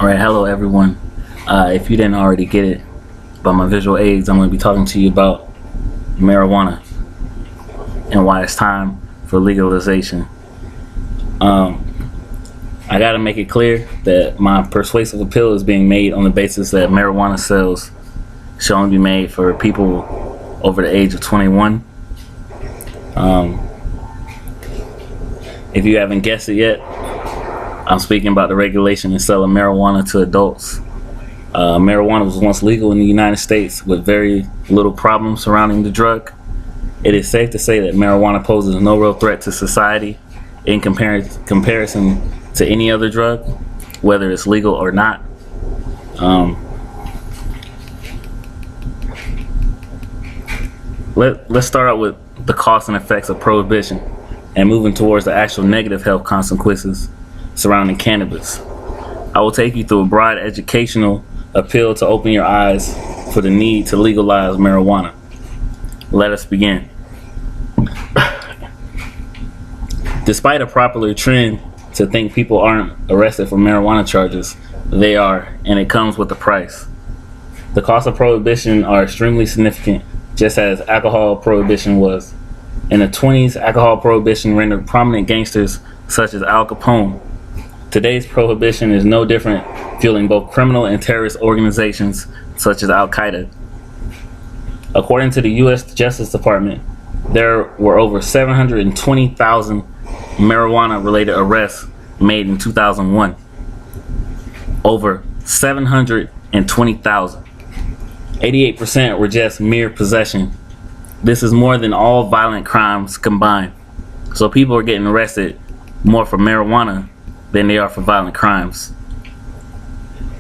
Alright, hello everyone. If you didn't already get it by my visual aids, I'm going to be talking to you about marijuana and why it's time for legalization. I gotta make it clear that my persuasive appeal is being made on the basis that marijuana sales should only be made for people over the age of 21. If you haven't guessed it yet, I'm speaking about the regulation and sale of marijuana to adults. Marijuana was once legal in the United States with very little problem surrounding the drug. It is safe to say that marijuana poses no real threat to society in comparison to any other drug, whether it's legal or not. Let's start out with the costs and effects of prohibition and moving towards the actual negative health consequences surrounding cannabis. I will take you through a broad educational appeal to open your eyes for the need to legalize marijuana. Let us begin. Despite a popular trend to think people aren't arrested for marijuana charges, they are, and it comes with a price. The costs of prohibition are extremely significant, just as alcohol prohibition was. In the 20s, alcohol prohibition rendered prominent gangsters such as Al Capone. Today's prohibition is no different, fueling both criminal and terrorist organizations such as Al Qaeda. According to the U.S. Justice Department, there were over 720,000 marijuana-related arrests made in 2001. Over 720,000. 88% were just mere possession. This is more than all violent crimes combined. So people are getting arrested more for marijuana than they are for violent crimes.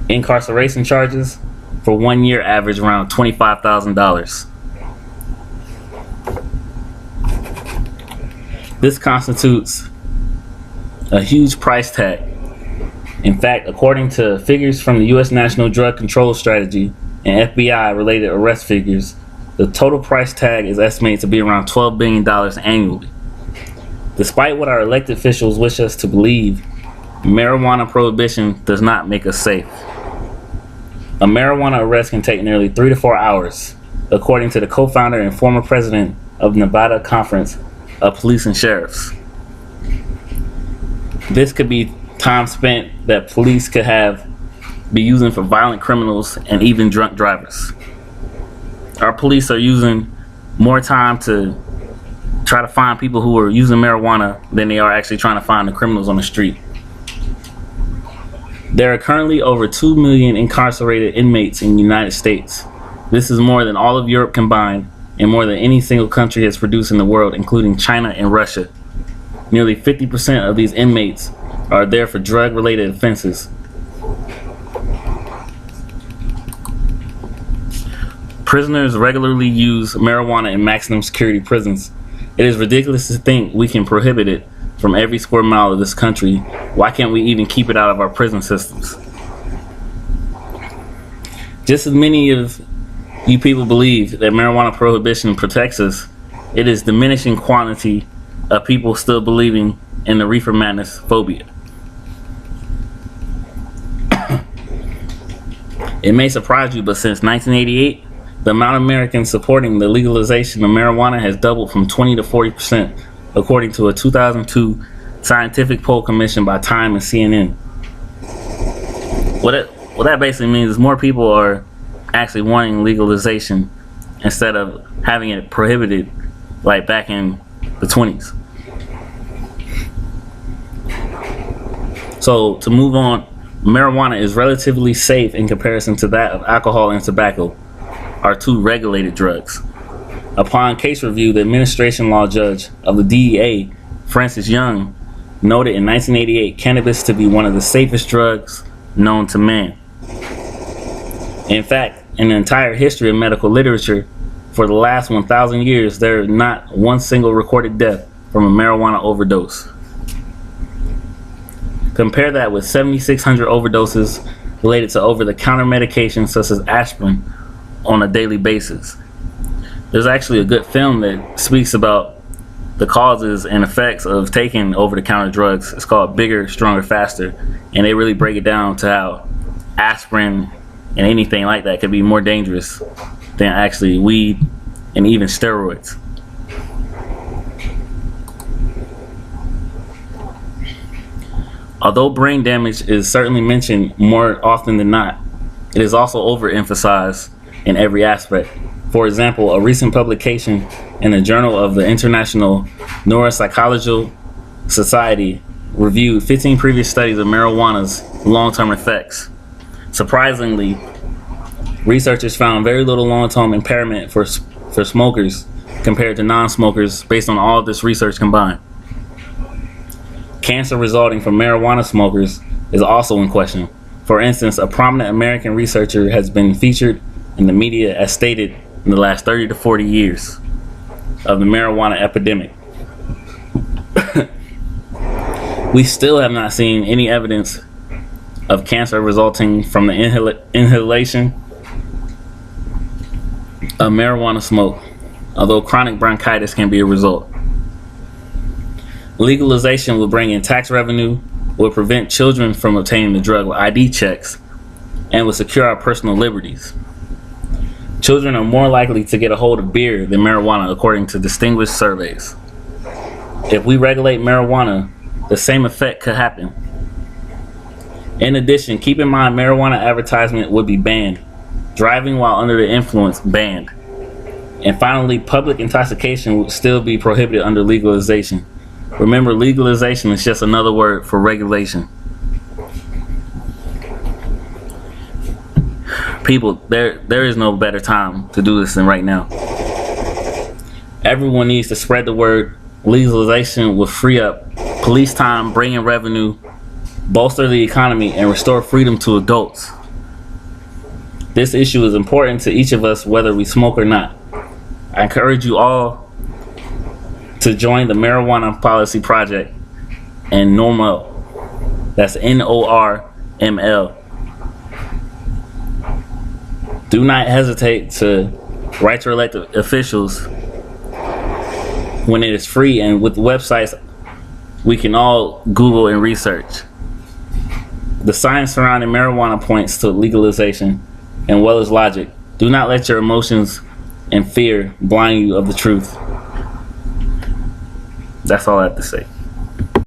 Incarceration charges for 1 year average around $25,000. This constitutes a huge price tag. In fact, according to figures from the U.S. National Drug Control Strategy and FBI related arrest figures, the total price tag is estimated to be around $12 billion annually. Despite what our elected officials wish us to believe, marijuana prohibition does not make us safe. A marijuana arrest can take nearly 3 to 4 hours, according to the co-founder and former president of Nevada Conference of Police and Sheriffs. This could be time spent that police could be using for violent criminals and even drunk drivers. Our police are using more time to try to find people who are using marijuana than they are actually trying to find the criminals on the street. There are currently over 2 million incarcerated inmates in the United States. This is more than all of Europe combined and more than any single country has produced in the world, including China and Russia. Nearly 50% of these inmates are there for drug-related offenses. Prisoners regularly use marijuana in maximum security prisons. It is ridiculous to think we can prohibit it from every square mile of this country. Why can't we even keep it out of our prison systems? Just as many of you people believe that marijuana prohibition protects us, it is diminishing quantity of people still believing in the reefer madness phobia. It may surprise you, but since 1988, the amount of Americans supporting the legalization of marijuana has doubled from 20 to 40%, according to a 2002 scientific poll commissioned by Time and CNN. What that basically means is more people are actually wanting legalization instead of having it prohibited like back in the 20s. So to move on, marijuana is relatively safe in comparison to that of alcohol and tobacco, are two regulated drugs. Upon case review, the administration law judge of the DEA, Francis Young, noted in 1988 cannabis to be one of the safest drugs known to man. In fact, in the entire history of medical literature, for the last 1,000 years, there is not one single recorded death from a marijuana overdose. Compare that with 7,600 overdoses related to over-the-counter medications such as aspirin on a daily basis. There's actually a good film that speaks about the causes and effects of taking over-the-counter drugs. It's called Bigger, Stronger, Faster, and they really break it down to how aspirin and anything like that could be more dangerous than actually weed and even steroids. Although brain damage is certainly mentioned more often than not, it is also overemphasized in every aspect. For example, a recent publication in the Journal of the International Neuropsychological Society reviewed 15 previous studies of marijuana's long-term effects. Surprisingly, researchers found very little long-term impairment for smokers compared to non-smokers based on all of this research combined. Cancer resulting from marijuana smokers is also in question. For instance, a prominent American researcher has been featured in the media as stated in the last 30 to 40 years of the marijuana epidemic. We still have not seen any evidence of cancer resulting from the inhalation of marijuana smoke, although chronic bronchitis can be a result. Legalization will bring in tax revenue, will prevent children from obtaining the drug with ID checks, and will secure our personal liberties. Children are more likely to get a hold of beer than marijuana, according to distinguished surveys. If we regulate marijuana, the same effect could happen. In addition, keep in mind marijuana advertisement would be banned, driving while under the influence banned, and finally, public intoxication would still be prohibited under legalization. Remember, legalization is just another word for regulation. People, there is no better time to do this than right now. Everyone needs to spread the word. Legalization will free up police time, bring in revenue, bolster the economy, and restore freedom to adults. This issue is important to each of us, whether we smoke or not. I encourage you all to join the Marijuana Policy Project and NORML. That's NORML. Do not hesitate to write to elected officials when it is free, and with websites we can all Google and research. The science surrounding marijuana points to legalization, and well as logic. Do not let your emotions and fear blind you of the truth. That's all I have to say.